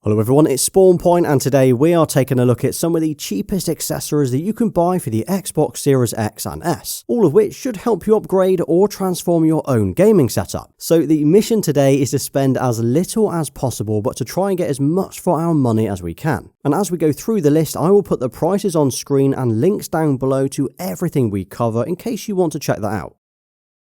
Hello everyone, it's SpawnPoiint and today we are taking a look at some of the cheapest accessories that you can buy for the Xbox Series X and S, all of which should help you upgrade or transform your own gaming setup. So the mission today is to spend as little as possible but to try and get as much for our money as we can. And as we go through the list, I will put the prices on screen and links down below to everything we cover in case you want to check that out.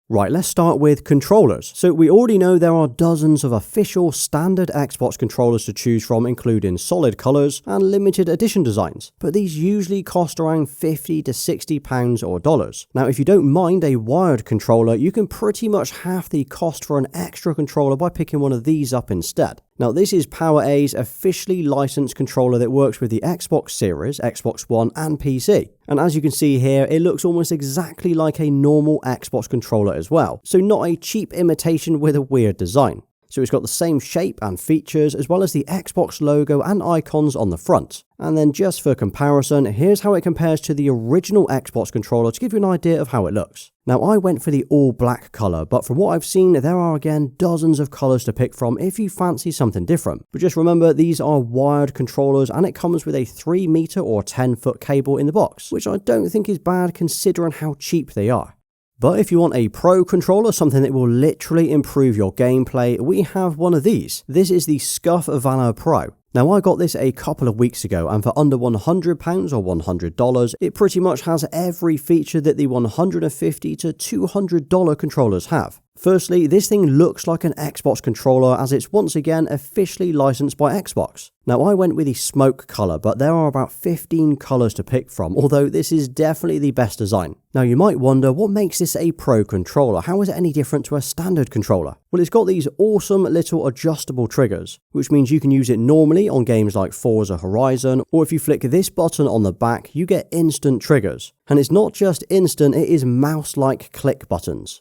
Right, let's start with controllers. So we already know there are dozens of official standard Xbox controllers to choose from, including solid colours and limited edition designs, but these usually cost around £50 to £60 or dollars. Now if you don't mind a wired controller, you can pretty much half the cost for an extra controller by picking one of these up instead. Now this is PowerA's officially licensed controller that works with the Xbox Series, Xbox One and PC. And as you can see here, it looks almost exactly like a normal Xbox controller as well, so not a cheap imitation with a weird design. So it's got the same shape and features as well as the Xbox logo and icons on the front. And then just for comparison, here's how it compares to the original Xbox controller to give you an idea of how it looks. Now I went for the all black colour, but from what I've seen there are again dozens of colours to pick from if you fancy something different. But just remember these are wired controllers and it comes with a 3 meter or 10-foot cable in the box, which I don't think is bad considering how cheap they are. But if you want a pro controller, something that will literally improve your gameplay, we have one of these. This is the Scuf Valor Pro. Now I got this a couple of weeks ago and for under £100 or $100, it pretty much has every feature that the $150 to $200 controllers have. Firstly, this thing looks like an Xbox controller as it's once again officially licensed by Xbox. Now I went with the smoke colour, but there are about 15 colours to pick from, although this is definitely the best design. Now you might wonder what makes this a pro controller, how is it any different to a standard controller? Well, it's got these awesome little adjustable triggers, which means you can use it normally on games like Forza Horizon, or if you flick this button on the back you get instant triggers. And it's not just instant, it is mouse-like click buttons.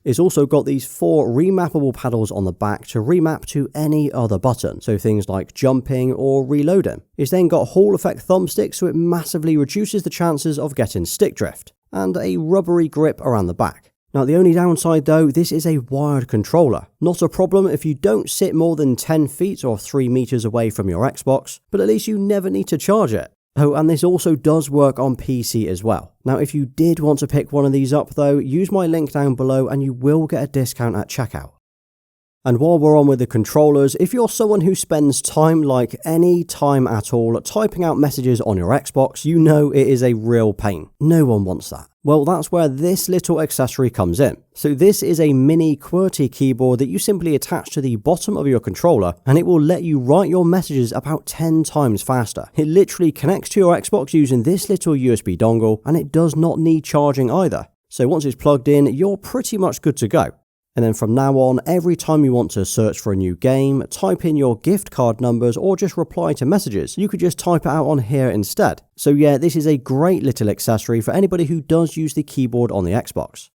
It's also got these 4 remappable paddles on the back to remap to any other button, so things like jumping or reloading. It's then got Hall effect thumbsticks, so it massively reduces the chances of getting stick drift, and a rubbery grip around the back. Now the only downside though, this is a wired controller. Not a problem if you don't sit more than 10 feet or 3 meters away from your Xbox, but at least you never need to charge it. Oh, and this also does work on PC as well. Now if you did want to pick one of these up though, use my link down below and you will get a discount at checkout. And while we're on with the controllers, if you're someone who spends time like any time at all typing out messages on your Xbox, you know it is a real pain. No one wants that. Well, that's where this little accessory comes in. So this is a mini QWERTY keyboard that you simply attach to the bottom of your controller and it will let you write your messages about 10 times faster. It literally connects to your Xbox using this little USB dongle and it does not need charging either. So once it's plugged in, you're pretty much good to go. And then from now on, every time you want to search for a new game, type in your gift card numbers or just reply to messages, you could just type it out on here instead. So yeah, this is a great little accessory for anybody who does use the keyboard on the Xbox.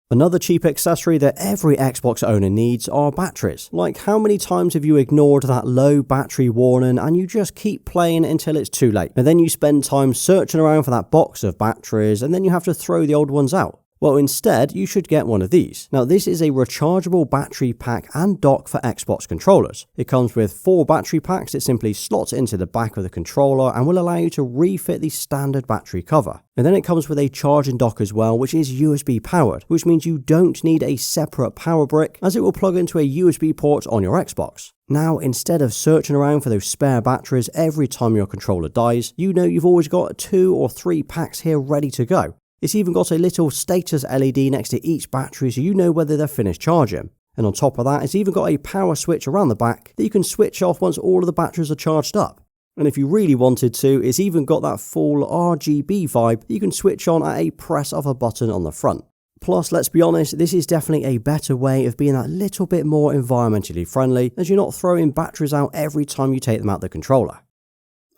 Another cheap accessory that every Xbox owner needs are batteries. Like how many times have you ignored that low battery warning and you just keep playing until it's too late? And then you spend time searching around for that box of batteries and then you have to throw the old ones out. Well, instead, you should get one of these. Now, this is a rechargeable battery pack and dock for Xbox controllers. It comes with 4 battery packs that simply slots into the back of the controller and will allow you to refit the standard battery cover. And then it comes with a charging dock as well, which is USB powered, which means you don't need a separate power brick as it will plug into a USB port on your Xbox. Now, instead of searching around for those spare batteries every time your controller dies, you know you've always got 2 or 3 packs here ready to go. It's even got a little status LED next to each battery so you know whether they're finished charging. And on top of that, it's even got a power switch around the back that you can switch off once all of the batteries are charged up. And if you really wanted to, it's even got that full RGB vibe that you can switch on at a press of a button on the front. Plus, let's be honest, this is definitely a better way of being that little bit more environmentally friendly as you're not throwing batteries out every time you take them out the controller.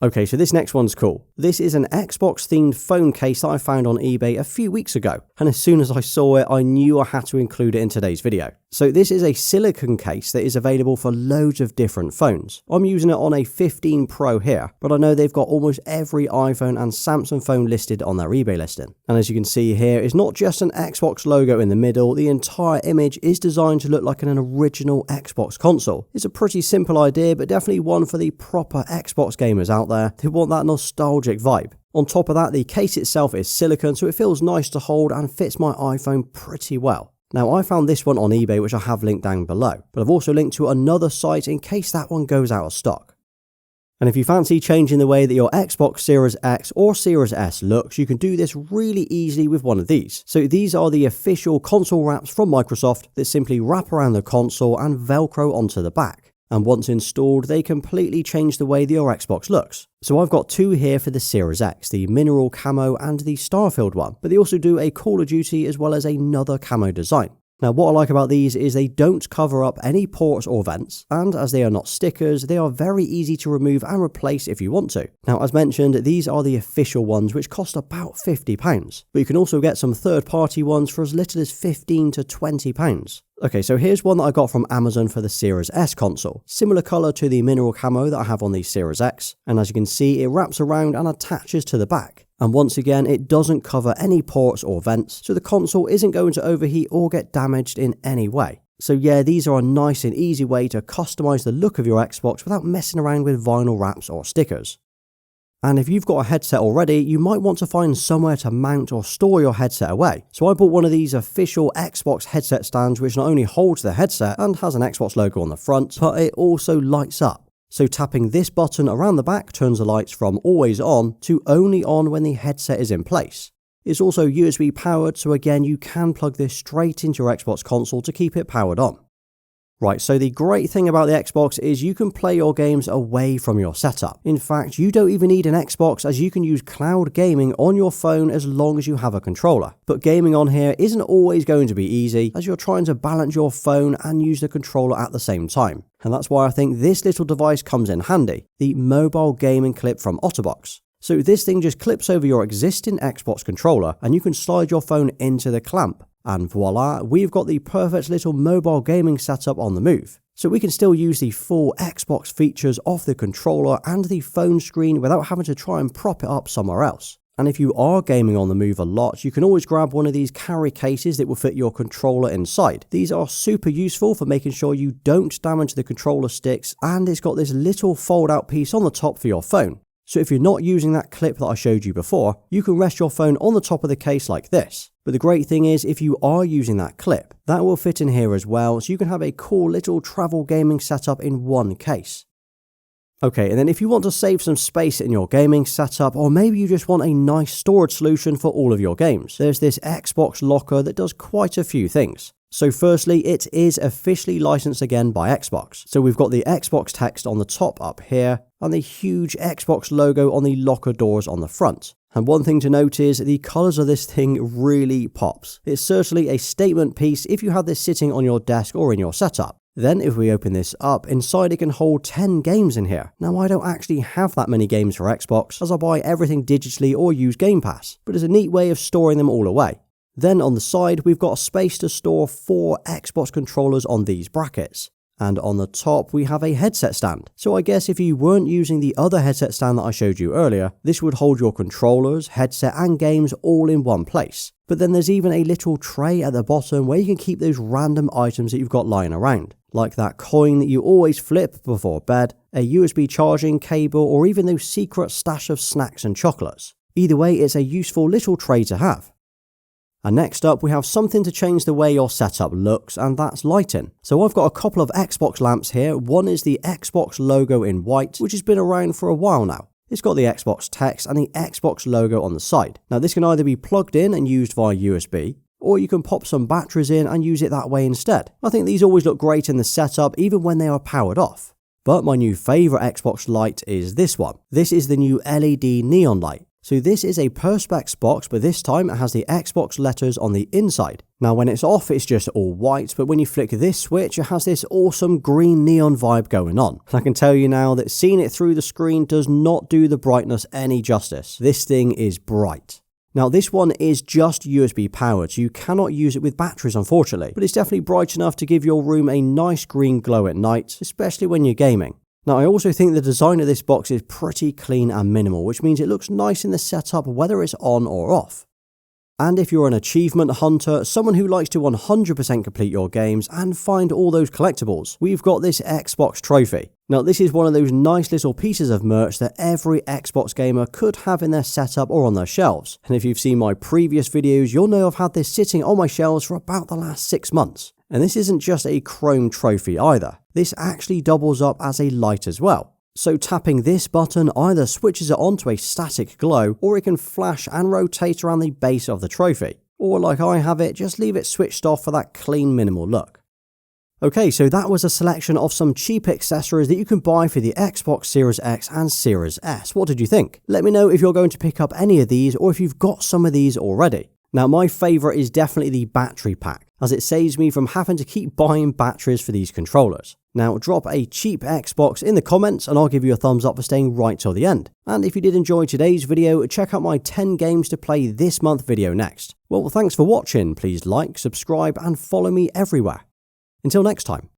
Okay, so this next one's cool. This is an Xbox themed phone case that I found on eBay a few weeks ago, and as soon as I saw it, I knew I had to include it in today's video. So this is a silicone case that is available for loads of different phones. I'm using it on a 15 Pro here, but I know they've got almost every iPhone and Samsung phone listed on their eBay listing. And as you can see here, it's not just an Xbox logo in the middle, the entire image is designed to look like an original Xbox console. It's a pretty simple idea, but definitely one for the proper Xbox gamers out there who want that nostalgic vibe. On top of that, the case itself is silicone, so it feels nice to hold and fits my iPhone pretty well. Now, I found this one on eBay, which I have linked down below, but I've also linked to another site in case that one goes out of stock. And if you fancy changing the way that your Xbox Series X or Series S looks, you can do this really easily with one of these. So these are the official console wraps from Microsoft that simply wrap around the console and Velcro onto the back. And once installed, they completely change the way that your Xbox looks. So I've got two here for the Series X, the mineral camo and the Starfield one, but they also do a Call of Duty as well as another camo design. Now, what I like about these is they don't cover up any ports or vents, and as they are not stickers, they are very easy to remove and replace if you want to. Now, as mentioned, these are the official ones, which cost about £50, but you can also get some third-party ones for as little as £15 to £20. Okay, so here's one that I got from Amazon for the Series S console. Similar colour to the mineral camo that I have on the Series X, and as you can see, it wraps around and attaches to the back. And once again, it doesn't cover any ports or vents, so the console isn't going to overheat or get damaged in any way. So yeah, these are a nice and easy way to customize the look of your Xbox without messing around with vinyl wraps or stickers. And if you've got a headset already, you might want to find somewhere to mount or store your headset away. So I bought one of these official Xbox headset stands, which not only holds the headset and has an Xbox logo on the front, but it also lights up. So tapping this button around the back turns the lights from always on to only on when the headset is in place. It's also USB powered, so again you can plug this straight into your Xbox console to keep it powered on. Right, so the great thing about the Xbox is you can play your games away from your setup. In fact, you don't even need an Xbox, as you can use cloud gaming on your phone as long as you have a controller. But gaming on here isn't always going to be easy, as you're trying to balance your phone and use the controller at the same time. And that's why I think this little device comes in handy, the mobile gaming clip from Otterbox. So this thing just clips over your existing Xbox controller and you can slide your phone into the clamp. And voila, we've got the perfect little mobile gaming setup on the move. So we can still use the full Xbox features of the controller and the phone screen without having to try and prop it up somewhere else. And if you are gaming on the move a lot, you can always grab one of these carry cases that will fit your controller inside. These are super useful for making sure you don't damage the controller sticks, and it's got this little fold out piece on the top for your phone. So if you're not using that clip that I showed you before, you can rest your phone on the top of the case like this. But the great thing is, if you are using that clip, that will fit in here as well, so you can have a cool little travel gaming setup in one case. Okay, and then if you want to save some space in your gaming setup, or maybe you just want a nice storage solution for all of your games, there's this Xbox locker that does quite a few things. So firstly, it is officially licensed again by Xbox. So we've got the Xbox text on the top up here, and the huge Xbox logo on the locker doors on the front. And one thing to note is the colours of this thing really pops. It's certainly a statement piece if you have this sitting on your desk or in your setup. Then if we open this up, inside it can hold 10 games in here. Now I don't actually have that many games for Xbox, as I buy everything digitally or use Game Pass, but it's a neat way of storing them all away. Then on the side, we've got a space to store 4 Xbox controllers on these brackets. And on the top, we have a headset stand. So I guess if you weren't using the other headset stand that I showed you earlier, this would hold your controllers, headset and games all in one place. But then there's even a little tray at the bottom where you can keep those random items that you've got lying around, like that coin that you always flip before bed, a USB charging cable, or even those secret stash of snacks and chocolates. Either way, it's a useful little tray to have. And next up, we have something to change the way your setup looks, and that's lighting. So I've got a couple of Xbox lamps here. One is the Xbox logo in white, which has been around for a while now. It's got the Xbox text and the Xbox logo on the side. Now this can either be plugged in and used via USB, or you can pop some batteries in and use it that way instead. I think these always look great in the setup, even when they are powered off. But my new favourite Xbox light is this one. This is the new LED neon light. So this is a Perspex box, but this time it has the Xbox letters on the inside. Now when it's off, it's just all white, but when you flick this switch, it has this awesome green neon vibe going on. And I can tell you now that seeing it through the screen does not do the brightness any justice. This thing is bright. Now this one is just USB powered, so you cannot use it with batteries unfortunately, but it's definitely bright enough to give your room a nice green glow at night, especially when you're gaming. Now I also think the design of this box is pretty clean and minimal, which means it looks nice in the setup whether it's on or off. And if you're an achievement hunter, someone who likes to 100% complete your games and find all those collectibles, we've got this Xbox trophy. Now this is one of those nice little pieces of merch that every Xbox gamer could have in their setup or on their shelves. And if you've seen my previous videos, you'll know I've had this sitting on my shelves for about the last 6 months. And this isn't just a chrome trophy either. This actually doubles up as a light as well. So tapping this button either switches it on to a static glow, or it can flash and rotate around the base of the trophy. Or like I have it, just leave it switched off for that clean minimal look. Okay, so that was a selection of some cheap accessories that you can buy for the Xbox Series X and Series S. What did you think? Let me know if you're going to pick up any of these or if you've got some of these already. Now my favourite is definitely the battery pack, as it saves me from having to keep buying batteries for these controllers. Now drop a cheap Xbox in the comments and I'll give you a thumbs up for staying right till the end. And if you did enjoy today's video, check out my 10 games to play this month video next. Well, thanks for watching, please like, subscribe and follow me everywhere. Until next time.